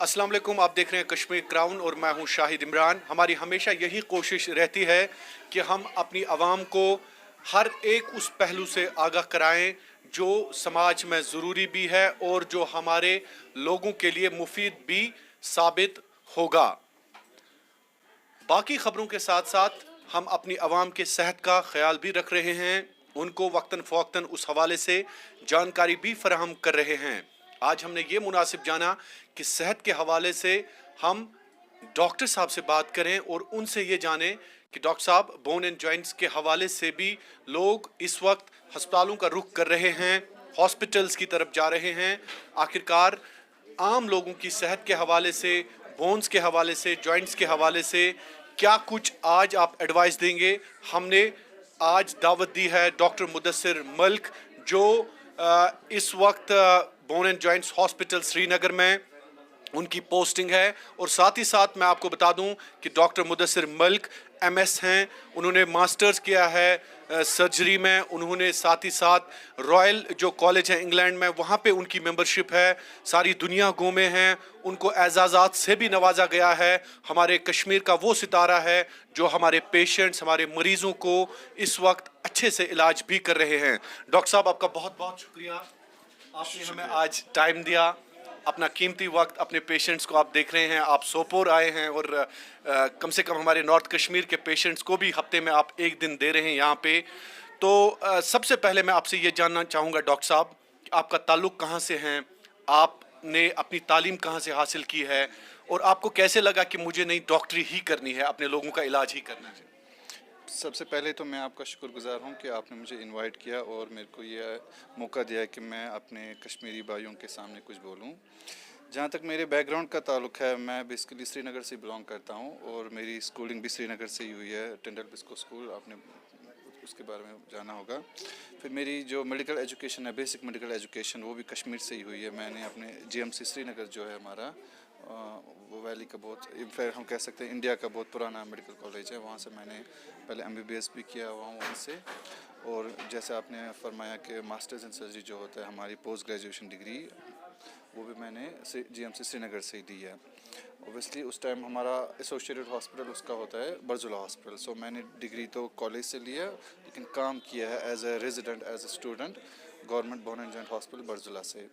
अस्सलाम वालेकुम। आप देख रहे हैं कश्मीर क्राउन और मैं हूं शाहिद इमरान। हमारी हमेशा यही कोशिश रहती है कि हम अपनी आवाम को हर एक उस पहलू से आगाह कराएं जो समाज में ज़रूरी भी है और जो हमारे लोगों के लिए मुफीद भी साबित होगा। बाकी ख़बरों के साथ साथ हम अपनी आवाम के सेहत का ख्याल भी रख रहे हैं, उनको वक्तन फ़वक्तन उस हवाले से जानकारी भी फराहम कर रहे हैं। आज हमने ये मुनासिब जाना कि सेहत के हवाले से हम डॉक्टर साहब से बात करें और उनसे ये जानें कि डॉक्टर साहब, बोन एंड जॉइंट्स के हवाले से भी लोग इस वक्त अस्पतालों का रुख कर रहे हैं, हॉस्पिटल्स की तरफ जा रहे हैं। आखिरकार आम लोगों की सेहत के हवाले से, बोन्स के हवाले से, जॉइंट्स के हवाले से क्या कुछ आज आप एडवाइस देंगे? हमने आज दावत दी है डॉक्टर मुदस्सिर मलिक, जो इस वक्त bone and joints hospital Srinagar में उनकी पोस्टिंग है। और साथ ही साथ मैं आपको बता दूं कि डॉक्टर मुदस्सिर मलिक एमएस हैं, उन्होंने मास्टर्स किया है सर्जरी में। उन्होंने साथ ही साथ रॉयल जो कॉलेज है इंग्लैंड में, वहाँ पे उनकी मेंबरशिप है। सारी दुनिया घूमे हैं, उनको एजाज़ात से भी नवाजा गया है। हमारे कश्मीर का वो सितारा है जो हमारे पेशेंट्स, हमारे मरीज़ों को इस वक्त अच्छे से इलाज भी कर रहे हैं। डॉक्टर साहब, आपका बहुत बहुत शुक्रिया, आपने हमें आज टाइम दिया, अपना कीमती वक्त। अपने पेशेंट्स को आप देख रहे हैं, आप सोपोर आए हैं और कम से कम हमारे नॉर्थ कश्मीर के पेशेंट्स को भी हफ्ते में आप एक दिन दे रहे हैं यहाँ पे। तो सबसे पहले मैं आपसे ये जानना चाहूँगा डॉक्टर साहब, आपका ताल्लुक़ कहाँ से हैं, आपने अपनी तालीम कहाँ से हासिल की है और आपको कैसे लगा कि मुझे नहीं डॉक्टरी ही करनी है, अपने लोगों का इलाज ही करना है? सबसे पहले तो मैं आपका शुक्रगुजार हूँ कि आपने मुझे इनवाइट किया और मेरे को यह मौका दिया कि मैं अपने कश्मीरी भाइयों के सामने कुछ बोलूँ। जहाँ तक मेरे बैकग्राउंड का ताल्लुक है, मैं बेसिकली श्रीनगर से बिलोंग करता हूँ और मेरी स्कूलिंग भी श्रीनगर से ही हुई है, टेंडल बिस्को स्कूल, आपने उसके बारे में जाना होगा। फिर मेरी जो मेडिकल एजुकेशन है, बेसिक मेडिकल एजुकेशन, वो भी कश्मीर से ही हुई है। मैंने अपने जीएमसी श्रीनगर जो है हमारा, वो वैली का बहुत, फिर हम कह सकते हैं इंडिया का बहुत पुराना मेडिकल कॉलेज है, वहाँ से मैंने पहले एमबीबीएस भी किया हुआ हूँ वहाँ से। और जैसे आपने फरमाया कि मास्टर्स इन सर्जरी जो होता है, हमारी पोस्ट ग्रेजुएशन डिग्री, वो भी मैंने जीएमसी श्रीनगर से ही दी है। ओबियसली उस टाइम हमारा एसोसिएटेड हॉस्पिटल उसका होता है बरजुला हॉस्पिटल। सो मैंने डिग्री तो कॉलेज से लिया, लेकिन काम किया है as a resident, as a student, government bone and joint hospital Barzulla से।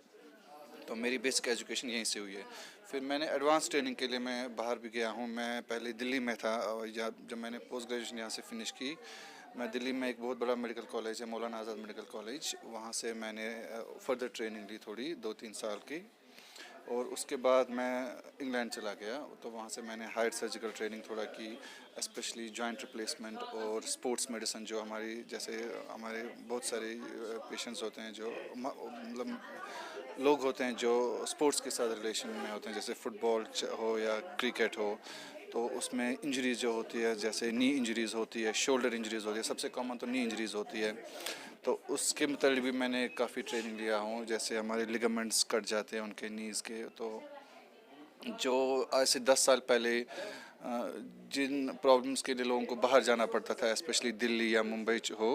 तो मेरी बेसिक एजुकेशन यहीं से हुई है। फिर मैंने एडवांस ट्रेनिंग के लिए मैं बाहर भी गया हूँ। मैं पहले दिल्ली में था, जब मैंने पोस्ट ग्रेजुएशन यहाँ से फिनिश की, मैं दिल्ली में एक बहुत बड़ा मेडिकल कॉलेज है, मौलाना आज़ाद मेडिकल कॉलेज, वहाँ से मैंने फर्दर ट्रेनिंग ली थोड़ी 2-3 साल की। और उसके बाद मैं इंग्लैंड चला गया, तो वहाँ से मैंने हायर सर्जिकल ट्रेनिंग थोड़ा की, स्पेशली जॉइंट रिप्लेसमेंट और स्पोर्ट्स मेडिसिन। जो हमारी, जैसे हमारे बहुत सारे पेशेंट्स होते हैं, जो मतलब लोग होते हैं जो स्पोर्ट्स के साथ रिलेशन में होते हैं, जैसे फुटबॉल हो या क्रिकेट हो, तो उसमें इंजरीज़ जो होती है, जैसे नी इंजरीज़ होती है, शोल्डर इंजरीज़ होती है, सबसे कॉमन तो नी इंजरीज़ होती है। तो उसके मतलब भी मैंने काफ़ी ट्रेनिंग लिया हूँ। जैसे हमारे लिगामेंट्स कट जाते हैं उनके नीज़ के, तो जो आज से 10 साल पहले जिन प्रॉब्लम्स के लिए लोगों को बाहर जाना पड़ता था, स्पेशली दिल्ली या मुंबई हो,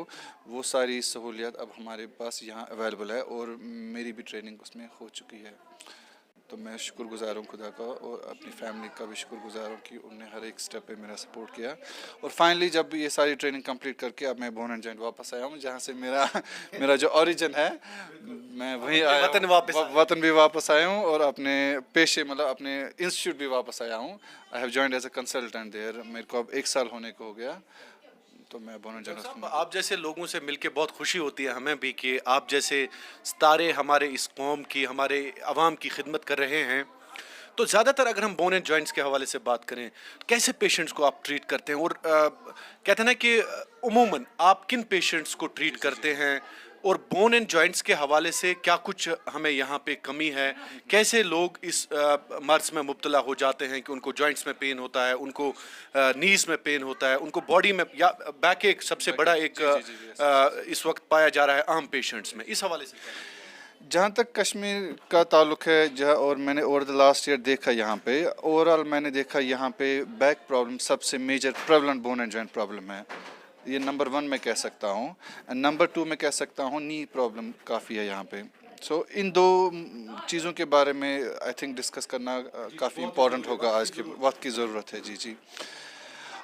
वो सारी सहूलियत अब हमारे पास यहाँ अवेलेबल है और मेरी भी ट्रेनिंग उसमें हो चुकी है। तो मैं शुक्रगुजार हूँ खुदा का, और अपनी फैमिली का भी शुक्रगुजार हूँ कि उन्होंने हर एक स्टेप पे मेरा सपोर्ट किया। और फाइनली जब ये सारी ट्रेनिंग कंप्लीट करके अब मैं बोन एंड जॉइंट वापस आया हूँ, जहाँ से मेरा जो ओरिजिन है, मैं वहीं आया, वतन भी वापस आया हूँ और अपने पेशे, मतलब अपने इंस्टीट्यूट भी वापस आया हूँ। I have joined as a consultant there. मेरे को अब 1 साल होने को हो गया, तो मैं बोन एंड जॉइंट। आप जैसे लोगों से मिलके बहुत खुशी होती है हमें भी कि आप जैसे सितारे हमारे इस कौम की, हमारे अवाम की खिदमत कर रहे हैं। तो ज़्यादातर अगर हम बोन एंड जॉइंट्स के हवाले से बात करें, कैसे पेशेंट्स को आप ट्रीट करते हैं? और कहते हैं ना कि उमूमन आप किन पेशेंट्स को ट्रीट करते हैं, और बोन एंड जॉइंट्स के हवाले से क्या कुछ हमें यहाँ पे कमी है? कैसे लोग इस मर्ज में मुब्तला हो जाते हैं कि उनको जॉइंट्स में पेन होता है, उनको नीज़ में पेन होता है, उनको बॉडी में, या बैक एक सबसे बड़ा एक इस वक्त पाया जा रहा है आम पेशेंट्स में, इस हवाले से? जहाँ तक कश्मीर का ताल्लुक है, जहाँ, और मैंने ओवर द लास्ट ईयर देखा यहाँ पे, ओवरऑल मैंने देखा यहाँ पे बैक प्रॉब्लम सबसे major prevalent bone and joint problem है। ये नंबर 1 मैं कह सकता हूँ। नंबर 2 मैं कह सकता हूँ नी प्रॉब्लम काफ़ी है यहाँ पे। सो इन दो चीज़ों के बारे में आई थिंक डिस्कस करना काफ़ी इम्पोर्टेंट होगा, आज के वक्त की ज़रूरत है। जी जी।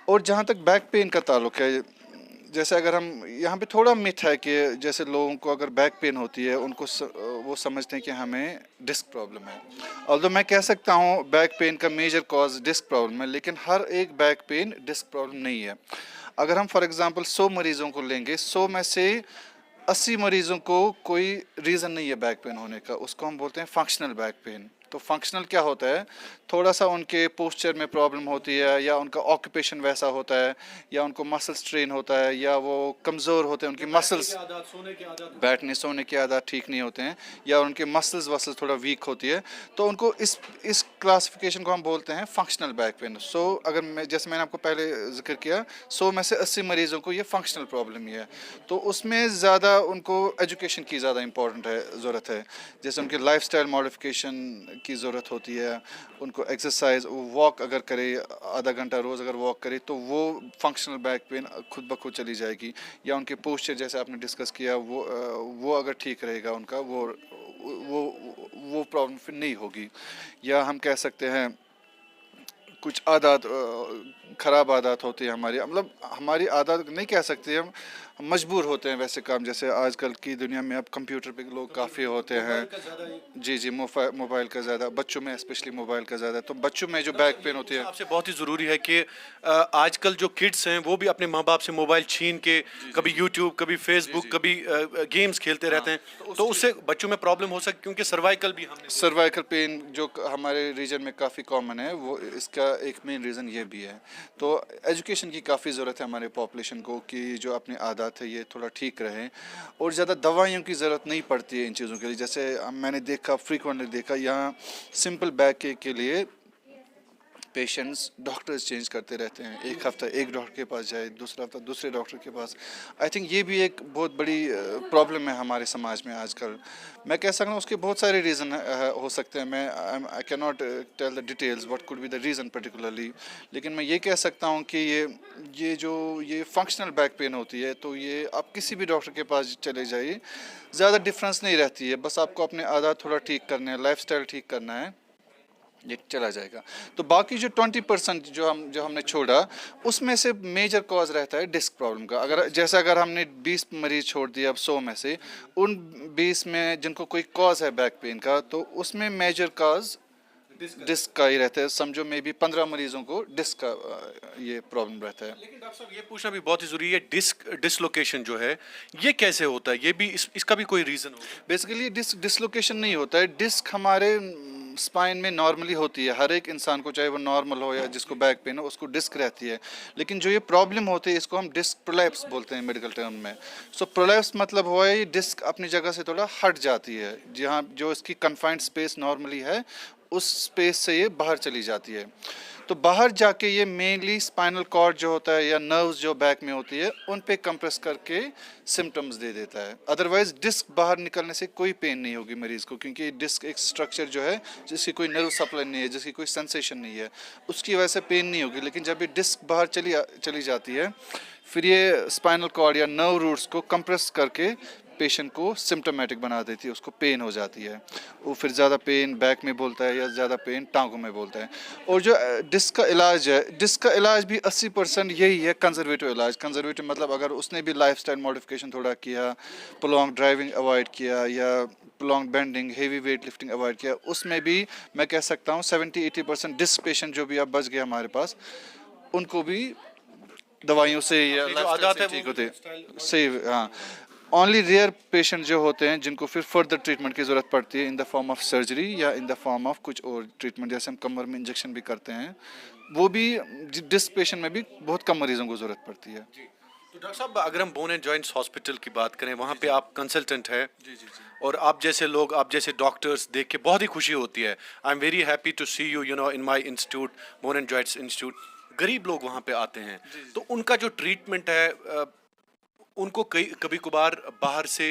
और जहाँ तक बैक पेन का ताल्लुक है, जैसे अगर हम यहाँ पे थोड़ा मिथ है कि जैसे लोगों को अगर बैक पेन होती है उनको वो समझते हैं कि हमें डिस्क प्रॉब्लम है। ऑल्दो मैं कह सकता हूँ बैक पेन का मेजर कॉज डिस्क प्रॉब्लम है, लेकिन हर एक बैक पेन डिस्क प्रॉब्लम नहीं है। अगर हम फॉर एग्जांपल 100 मरीजों को लेंगे, 100 में से 80 मरीजों को कोई रीज़न नहीं है बैक पेन होने का, उसको हम बोलते हैं फंक्शनल बैक पेन। तो फंक्शनल क्या होता है? थोड़ा सा उनके पोस्चर में प्रॉब्लम होती है, या उनका ऑक्यूपेशन वैसा होता है, या उनको मसल स्ट्रेन होता है, या वो कमज़ोर होते हैं, उनकी मसल्स बैठने सोने की आदत ठीक नहीं होते हैं, या उनके मसल्स वसल्स थोड़ा वीक होती है, तो उनको इस क्लासिफिकेशन को हम बोलते हैं फंक्शनल बैक पेन। सो अगर मैं, जैसे मैंने आपको पहले जिक्र किया, 100 में से 80 मरीजों को ये फंक्शनल प्रॉब्लम ही है। तो उसमें ज़्यादा उनको एजुकेशन की ज़्यादा इंपॉर्टेंट है, ज़रूरत है। जैसे उनके लाइफस्टाइल मॉडिफिकेशन की ज़रूरत होती है, उनको एक्सरसाइज, वॉक अगर करे, आधा घंटा रोज़ अगर वॉक करे, तो वो फंक्शनल बैक पेन खुद ब खुद चली जाएगी। या उनके पोस्चर जैसे आपने डिस्कस किया, वो अगर ठीक रहेगा उनका, वो वो प्रॉब्लम फिर नहीं होगी। या हम कह सकते हैं कुछ आदत, ख़राब आदत होती है हमारी, मतलब हमारी आदत नहीं कह सकते, हम मजबूर होते हैं वैसे काम। जैसे आजकल की दुनिया में अब कंप्यूटर पे लोग काफ़ी होते हैं। जी जी, मोबाइल का ज़्यादा, बच्चों में स्पेशली मोबाइल का ज़्यादा, तो बच्चों में जो बैक पेन होती है। आपसे बहुत ही ज़रूरी है कि आजकल जो किड्स हैं वो भी अपने माँ बाप से मोबाइल छीन के कभी यूट्यूब, कभी फेसबुक, कभी गेम्स खेलते रहते हैं, तो उससे बच्चों में प्रॉब्लम हो सकती है, क्योंकि सर्वाइकल भी हमने सर्वाइकल पेन जो हमारे रीजन में काफ़ी कॉमन है, वो इसका एक मेन रीज़न ये भी है। तो एजुकेशन की काफ़ी ज़रूरत है हमारे पॉपुलेशन को, कि जो अपनी आदत है ये थोड़ा ठीक रहे, और ज़्यादा दवाइयों की ज़रूरत नहीं पड़ती है इन चीज़ों के लिए। जैसे मैंने देखा, फ्रीक्वेंटली देखा, यहाँ सिंपल बैक के लिए पेशेंट्स डॉक्टर्स चेंज करते रहते हैं। एक हफ्ता एक डॉक्टर के पास जाए, दूसरा हफ्ता दूसरे डॉक्टर के पास। आई थिंक ये भी एक बहुत बड़ी प्रॉब्लम है हमारे समाज में आजकल। मैं कह सकता हूँ उसके बहुत सारे रीज़न हो सकते हैं। मैं I can not tell the details what could be the reason particularly, लेकिन मैं ये कह सकता हूँ कि ये फंक्शनल बैक पेन होती है, तो ये आप किसी भी डॉक्टर के पास चले जाइए, ज़्यादा डिफरेंस नहीं रहती है। बस आपको अपने आदत थोड़ा ठीक करना है, लाइफस्टाइल ठीक करना है, ये चला जाएगा। तो बाकी जो 20% जो हमने छोड़ा, उसमें से मेजर कॉज रहता है डिस्क प्रॉब्लम का। अगर हमने 20 मरीज छोड़ दिया अब 100 में से, उन 20 में जिनको कोई कॉज है बैक पेन का, तो उसमें मेजर कॉज डिस्क का ही रहता है। समझो मे बी 15 मरीजों को डिस्क का ये प्रॉब्लम रहता है। लेकिन डॉक्टर साहब ये पूछना भी बहुत ही जरूरी है, डिस्क डिसलोकेशन जो है ये कैसे होता है? ये भी इसका भी कोई रीजन होगा? बेसिकली डिस्क डिसलोकेशन नहीं होता है। डिस्क हमारे स्पाइन में नॉर्मली होती है, हर एक इंसान को, चाहे वो नॉर्मल हो या जिसको बैक पेन हो, उसको डिस्क रहती है। लेकिन जो ये प्रॉब्लम होती है, इसको हम डिस्क प्रोलैप्स बोलते हैं मेडिकल टर्म में। सो प्रोलैप्स मतलब हुआ है, ये डिस्क अपनी जगह से थोड़ा हट जाती है, जहाँ जो इसकी कन्फाइंड स्पेस नॉर्मली है, उस स्पेस से ये बाहर चली जाती है। तो बाहर जाके ये मेनली स्पाइनल कॉर्ड जो होता है, या नर्व्स जो बैक में होती है, उन पे कंप्रेस करके सिम्टम्स दे देता है। अदरवाइज डिस्क बाहर निकलने से कोई पेन नहीं होगी मरीज़ को, क्योंकि डिस्क एक स्ट्रक्चर जो है जिसकी कोई नर्व सप्लाई नहीं है, जिसकी कोई सेंसेशन नहीं है, उसकी वजह से पेन नहीं होगी। लेकिन जब ये डिस्क बाहर चली जाती है, फिर ये स्पाइनल कॉर्ड या नर्व रूट्स को कंप्रेस करके पेशेंट को सिम्टोमेटिक बना देती है, उसको पेन हो जाती है। वो फिर ज़्यादा पेन बैक में बोलता है, या ज़्यादा पेन टांगों में बोलता है। और जो डिस्क का इलाज है, डिस्क का इलाज भी 80% यही है, कंजर्वेटिव इलाज। कंजर्वेटिव मतलब अगर उसने भी लाइफस्टाइल मॉडिफिकेशन थोड़ा किया, प्रोलॉन्ग ड्राइविंग अवॉइड किया, या prolong bending, heavy weight lifting avoid किया, उसमें भी मैं कह सकता हूँ 70-80% डिस्क पेशेंट जो भी अब बच गए हमारे पास, उनको भी दवाइयों से या लाइफस्टाइल से ठीक होते सही। हाँ, ओनली रेयर पेशेंट जो होते हैं जिनको फिर फर्दर ट्रीटमेंट की ज़रूरत पड़ती है, in the form of surgery या इन द फॉर्म ऑफ कुछ और ट्रीटमेंट, जैसे हम कमर में इंजेक्शन भी करते हैं, वो भी डिस्क पेशेंट में भी बहुत कम मरीजों को ज़रूरत पड़ती है। तो डॉक्टर साहब, अगर हम बोन एंड जॉइंट्स हॉस्पिटल की बात करें, वहाँ पे आप कंसल्टेंट है, और आप जैसे लोग, आप जैसे डॉक्टर्स देख के बहुत ही खुशी होती है। I am very happy to see you, you know, in my institute, bone and joints institute. गरीब लोग वहाँ पे आते हैं, तो उनका जो ट्रीटमेंट है, उनको कभी कभार बाहर से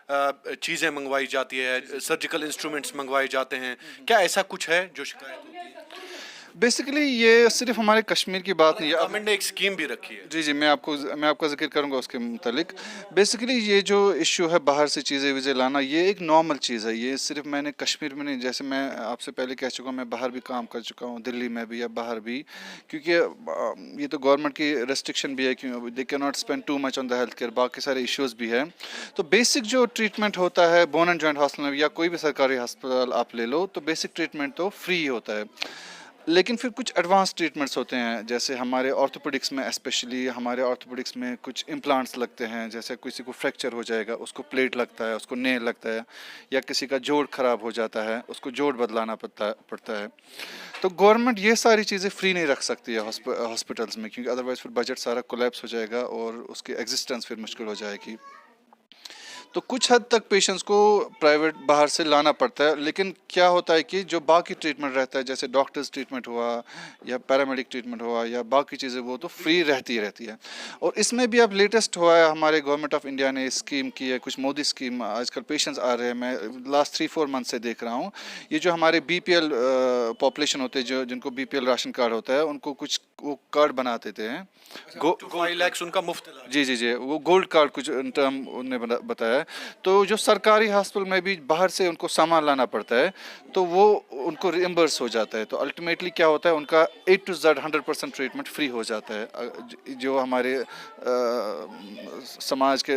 चीज़ें मंगवाई जाती है, सर्जिकल इंस्ट्रूमेंट्स मंगवाए जाते हैं, क्या ऐसा कुछ है जो शिकायत होती है? बेसिकली ये सिर्फ हमारे कश्मीर की बात नहीं है। गवर्नमेंट ने एक स्कीम भी रखी है। जी जी, मैं आपका जिक्र करूंगा उसके मुतालिक। बेसिकली ये जो इशू है बाहर से चीज़ें वीज़े लाना, ये एक नॉर्मल चीज़ है। ये सिर्फ मैंने कश्मीर में नहीं, जैसे मैं आपसे पहले कह चुका हूँ, मैं बाहर भी काम कर चुका हूँ, दिल्ली में भी या बाहर भी। क्योंकि ये तो गवर्नमेंट की रेस्ट्रिक्शन भी है कि they can not spend too much on the health care, बाकी सारे इश्यूज़ भी हैं। तो बेसिक जो ट्रीटमेंट होता है बोन एंड जॉइंट हॉस्पिटल में या कोई भी सरकारी अस्पताल आप ले लो, तो बेसिक ट्रीटमेंट तो फ्री होता है। लेकिन फिर कुछ एडवांस ट्रीटमेंट्स होते हैं, जैसे हमारे ऑर्थोपेडिक्स में, स्पेशली हमारे ऑर्थोपेडिक्स में कुछ इम्प्लांट्स लगते हैं। जैसे किसी को फ्रैक्चर हो जाएगा, उसको प्लेट लगता है, उसको नेल लगता है, या किसी का जोड़ ख़राब हो जाता है, उसको जोड़ बदलाना पड़ता है। तो गवर्नमेंट ये सारी चीज़ें फ्री नहीं रख सकती है हॉस्पिटल्स में, क्योंकि अदरवाइज़ फिर बजट सारा कोलैप्स हो जाएगा और उसकी एग्जिस्टेंस फिर मुश्किल हो जाएगी। तो कुछ हद तक पेशेंट्स को प्राइवेट बाहर से लाना पड़ता है। लेकिन क्या होता है कि जो बाकी ट्रीटमेंट रहता है, जैसे डॉक्टर्स ट्रीटमेंट हुआ या पैरामेडिक ट्रीटमेंट हुआ या बाकी चीज़ें, वो तो फ्री रहती है। और इसमें भी अब लेटेस्ट हुआ है, हमारे गवर्नमेंट ऑफ इंडिया ने स्कीम की है, कुछ मोदी स्कीम। आजकल पेशेंट्स आ रहे हैं, मैं लास्ट 3-4 मंथ से देख रहा हूँ। ये जो हमारे BPL पॉपुलेशन होते हैं, जो जिनको BPL राशन कार्ड होता है, उनको कुछ वो कार्ड बना देते हैं। 5 लाख उनका मुफ्त इलाज। जी, वो गोल्ड कार्ड कुछ टर्म उन्होंने बताया है। तो जो सरकारी हॉस्पिटल में भी बाहर से उनको सामान लाना पड़ता है, तो वो उनको रिइम्बर्स हो जाता है। तो अल्टीमेटली क्या होता है, उनका A to Z 100% treatment free हो जाता है। जो हमारे समाज के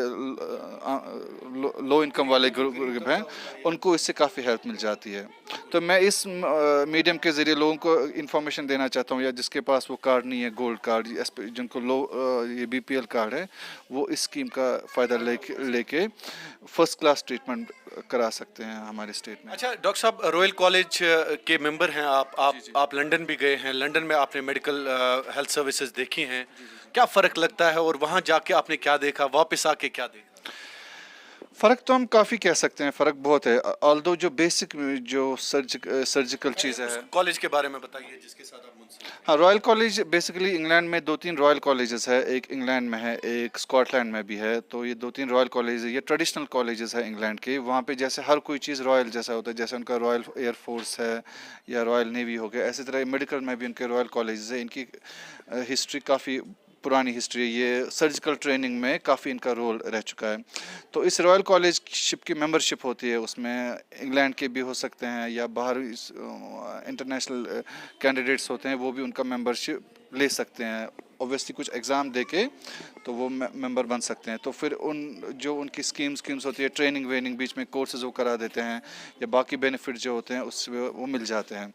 लो इनकम वाले ग्रुप हैं, उनको इससे काफ़ी हेल्प मिल जाती है। तो मैं इस मीडियम के ज़रिए लोगों को इन्फॉर्मेशन देना चाहता हूँ, या जिसके पास वो कार्ड नहीं है, गोल्ड कार्ड, जिनको ये BPL कार्ड है, वो इस स्कीम का फ़ायदा लेके फर्स्ट क्लास ट्रीटमेंट करा सकते हैं हमारे स्टेट में। अच्छा डॉक्टर साहब, रॉयल कॉलेज के मेंबर हैं आप लंदन भी गए हैं। लंदन में आपने मेडिकल हेल्थ सर्विसेज देखी हैं, क्या फ़र्क लगता है और वहाँ जाके आपने क्या देखा, वापस आके क्या देखा? फ़र्क तो हम काफ़ी कह सकते हैं, फ़र्क बहुत है। ऑल्दो जो बेसिक जो सर्जिकल चीज़ है। कॉलेज के बारे में बताइए जिसके साथ आप मुनसलिक हैं। हाँ, रॉयल कॉलेज बेसिकली इंग्लैंड में 2-3 रॉयल कॉलेजेस है। एक इंग्लैंड में है, एक स्कॉटलैंड में भी है। तो ये 2-3 रॉयल कॉलेज है, ये ट्रेडिशनल कॉलेजेस है इंग्लैंड के। वहाँ पे जैसे हर कोई चीज़ रॉयल जैसा होता है, जैसे उनका रॉयल एयरफोर्स है या रॉयल नेवी हो गया, ऐसी तरह मेडिकल में भी उनके रॉयल कॉलेजेस है। इनकी हिस्ट्री काफ़ी पुरानी हिस्ट्री है, ये सर्जिकल ट्रेनिंग में काफ़ी इनका रोल रह चुका है। तो इस रॉयल कॉलेज शिप की मेंबरशिप होती है, उसमें इंग्लैंड के भी हो सकते हैं या बाहर इंटरनेशनल कैंडिडेट्स होते हैं, वो भी उनका मेंबरशिप ले सकते हैं। ऑब्वियसली कुछ एग्ज़ाम दे के तो वो मेंबर बन सकते हैं। तो फिर जो उनकी स्कीम्स होती है, ट्रेनिंग वेनिंग, बीच में कोर्सेज वो करा देते हैं, या बाकी बेनिफिट जो होते हैं उससे वो मिल जाते हैं।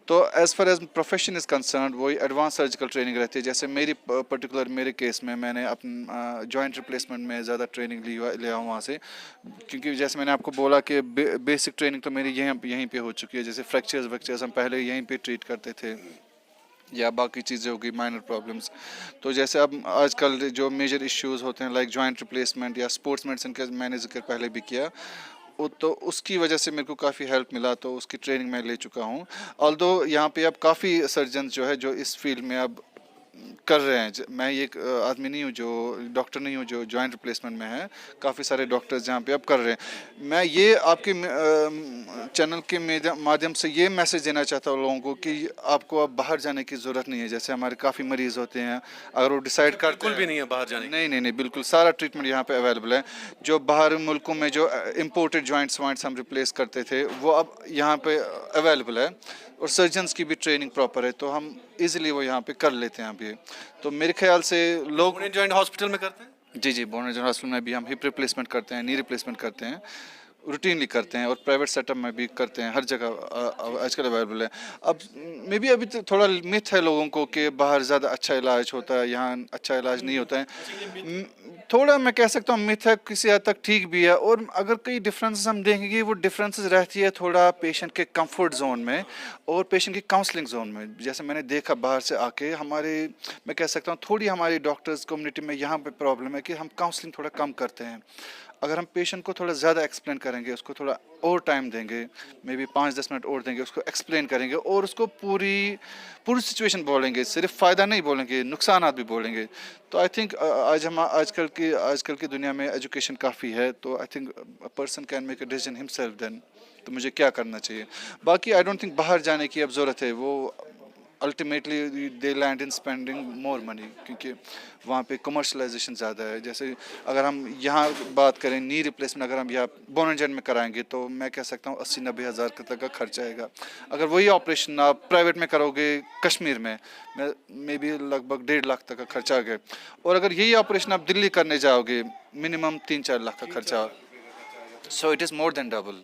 तो as far as profession is concerned, वही एडवांस सर्जिकल ट्रेनिंग रहती है। जैसे मेरे केस में मैंने अपना जॉइंट रिप्लेसमेंट में ज़्यादा ट्रेनिंग लिया हूँ वहाँ से, क्योंकि जैसे मैंने आपको बोला कि बेसिक ट्रेनिंग तो मेरी यहीं पे हो चुकी है। जैसे फ्रैक्चर्स हम पहले यहीं पे ट्रीट करते थे, या बाकी चीज़ें होगी माइनर प्रॉब्लम्स। तो जैसे अब आजकल जो मेजर इश्यूज़ होते हैं लाइक जॉइंट रिप्लेसमेंट या स्पोर्ट्स मेडिसिन का मैंने जिक्र पहले भी किया, वो तो उसकी वजह से मेरे को काफ़ी हेल्प मिला, तो उसकी ट्रेनिंग मैं ले चुका हूँ। ऑल्दो यहाँ पे अब काफ़ी सर्जन जो है जो इस फील्ड में अब कर रहे हैं। मैं ये एक आदमी नहीं हूँ, जो डॉक्टर नहीं हूँ जो जॉइंट रिप्लेसमेंट में है। काफ़ी सारे डॉक्टर्स जहाँ पे अब कर रहे हैं। मैं ये आपके चैनल के माध्यम से ये मैसेज देना चाहता हूँ लोगों को कि आपको अब बाहर जाने की ज़रूरत नहीं है। जैसे हमारे काफ़ी मरीज़ होते हैं, अगर वो डिसाइड करते बिल्कुल भी नहीं है बाहर जाने की। नहीं, बिल्कुल सारा ट्रीटमेंट यहाँ पे अवेलेबल है। जो बाहर मुल्कों में जो इम्पोर्टेड जॉइंट्स वाइंट्स हम रिप्लेस करते थे, वो अब यहाँ पे अवेलेबल है, और सर्जन्स की भी ट्रेनिंग प्रॉपर है, तो हम इजीली वो यहाँ पे कर लेते हैं अभी। तो मेरे ख्याल से लोग जॉइंट हॉस्पिटल में करते हैं। जी, बोन एंड जॉइंट हॉस्पिटल में भी हम हिप रिप्लेसमेंट करते हैं, नी रिप्लेसमेंट करते हैं, रूटीनली करते हैं, और प्राइवेट सेटअप में भी करते हैं। हर जगह आजकल अवेलेबल है। अब मे बी अभी तो थोड़ा मिथ है लोगों को कि बाहर ज़्यादा अच्छा इलाज होता है, यहाँ अच्छा इलाज नहीं होता है। थोड़ा मैं कह सकता हूँ मिथ है, किसी हद तक ठीक भी है। और अगर कई डिफरेंसेस हम देखेंगे, वो डिफरेंसेस रहती है थोड़ा पेशेंट के कंफर्ट जोन में और पेशेंट की काउंसलिंग जोन में। जैसे मैंने देखा बाहर से आके, मैं कह सकता हूँ थोड़ी हमारी डॉक्टर्स कम्युनिटी में यहाँ पे प्रॉब्लम है कि हम काउंसलिंग थोड़ा कम करते हैं। अगर हम पेशेंट को थोड़ा ज़्यादा एक्सप्लेन करेंगे, उसको थोड़ा और टाइम देंगे, मे बी 5-10 मिनट और देंगे, उसको एक्सप्लेन करेंगे और उसको पूरी सिचुएशन बोलेंगे, सिर्फ फ़ायदा नहीं बोलेंगे, नुकसानात भी बोलेंगे, तो आई थिंक आजकल की दुनिया में एजुकेशन काफ़ी है। तो I think a person can make a decision himself then, तो मुझे क्या करना चाहिए। बाकी आई डोंट थिंक बाहर जाने की अब ज़रूरत है। वो ultimately they land in spending more money, क्योंकि वहाँ पे कमर्शलाइजेशन ज़्यादा है। जैसे अगर हम यहाँ बात करें नी रिप्लेसमेंट, अगर हम यहाँ बोन एंड जॉइंट में कराएंगे तो मैं कह सकता हूँ 80-90 हज़ार तक का खर्चा आएगा। अगर वही ऑपरेशन आप प्राइवेट में करोगे कश्मीर में, मे बी लगभग 1.5 लाख तक का खर्चा आ गया। और अगर यही ऑपरेशन आप दिल्ली करने जाओगे मिनिमम 3-4 लाख का खर्चा। So it is more than double.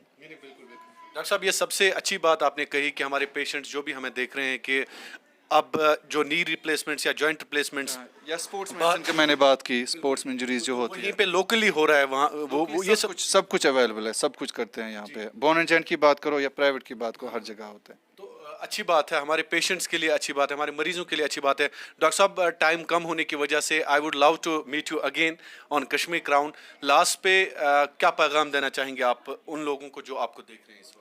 Doctor साहब, ये सबसे अच्छी बात आपने कही कि हमारे पेशेंट्स जो भी हमें देख रहे हैं कि अब जो नी रिप्लेसमेंट्स या जॉइंट रिप्लेसमेंट्स या स्पोर्ट्स मेडिसिन की मैंने बात की, स्पोर्ट्स में इंजरीज जो होती वहीं है पे लोकली हो रहा है वहाँ वो ये सब कुछ अवेलेबल है, सब कुछ करते हैं यहाँ पे। बोन एंड जॉइंट की बात करो या प्राइवेट की बात करो, हर जगह होता है। तो अच्छी बात है, हमारे पेशेंट्स के लिए अच्छी बात है, हमारे मरीजों के लिए अच्छी बात है। डॉक्टर साहब, टाइम कम होने की वजह से I would love to meet you again on Kashmir crown. Last पे क्या पैगाम देना चाहेंगे आप उन लोगों को जो आपको देख रहे हैं इस वक्त?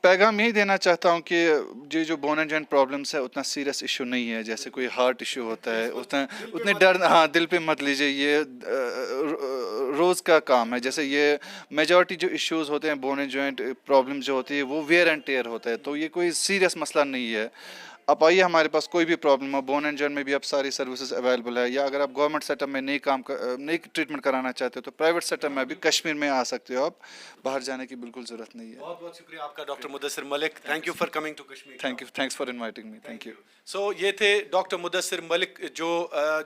पैगाम यही देना चाहता हूँ कि ये जो बोन एंड जॉइंट प्रॉब्लम्स है उतना सीरियस इशू नहीं है जैसे कोई हार्ट इशू होता है। उतने डर, हाँ, दिल पे मत लीजिए, ये रोज़ का काम है। जैसे ये मेजॉरिटी जो इश्यूज होते हैं बोन एंड जॉइंट प्रॉब्लम जो होती है वो वेयर एंड टेयर होता है, तो ये कोई सीरियस मसला नहीं है। आप आइए हमारे पास, कोई भी प्रॉब्लम हो बोन एंड जॉइंट में भी आप सारी सर्विसेज अवेलेबल है। या अगर आप गवर्नमेंट सेटअप में नई ट्रीटमेंट कराना चाहते हो तो प्राइवेट सेटअप में भी कश्मीर में आ सकते हो आप, बाहर जाने की बिल्कुल ज़रूरत नहीं है। बहुत बहुत शुक्रिया आपका doctor Mudasir Malik. Thank you for coming to Kashmir. Thanks for inviting me. Thank you. So ये थे डॉक्टर मुदस्सिर मलिक जो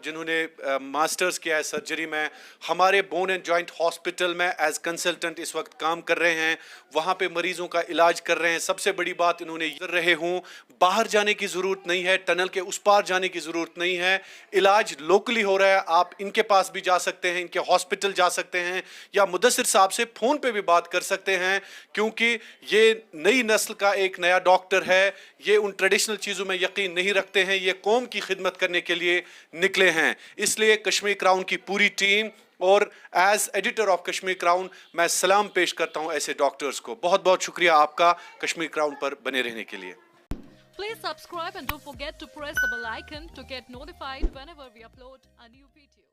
जिन्होंने मास्टर्स किया है सर्जरी में, हमारे बोन एंड जॉइंट हॉस्पिटल में एज कंसल्टेंट इस वक्त काम कर रहे हैं, वहाँ पे मरीजों का इलाज कर रहे हैं। सबसे बड़ी बात इन्होंने ये कर रहे हूँ, बाहर जाने की ज़रूरत नहीं है, टनल के उस पार जाने की ज़रूरत नहीं है, इलाज लोकली हो रहा है। आप इनके पास भी जा सकते हैं, इनके हॉस्पिटल जा सकते हैं या मुदस्सिर साहब से फ़ोन पे भी बात कर सकते हैं, क्योंकि ये नई नस्ल का एक नया डॉक्टर है। ये उन ट्रेडिशनल चीज़ों में यकीन नहीं रखते हैं, ये कौम की खिदमत करने के लिए निकले हैं। इसलिए कश्मीर क्राउन की पूरी टीम और as editor of Kashmir crown मैं सलाम पेश करता हूं ऐसे डॉक्टर्स को। बहुत बहुत शुक्रिया आपका कश्मीर क्राउन पर बने रहने के लिए। Please subscribe and don't forget to press the bell icon to get notified whenever we upload a new video.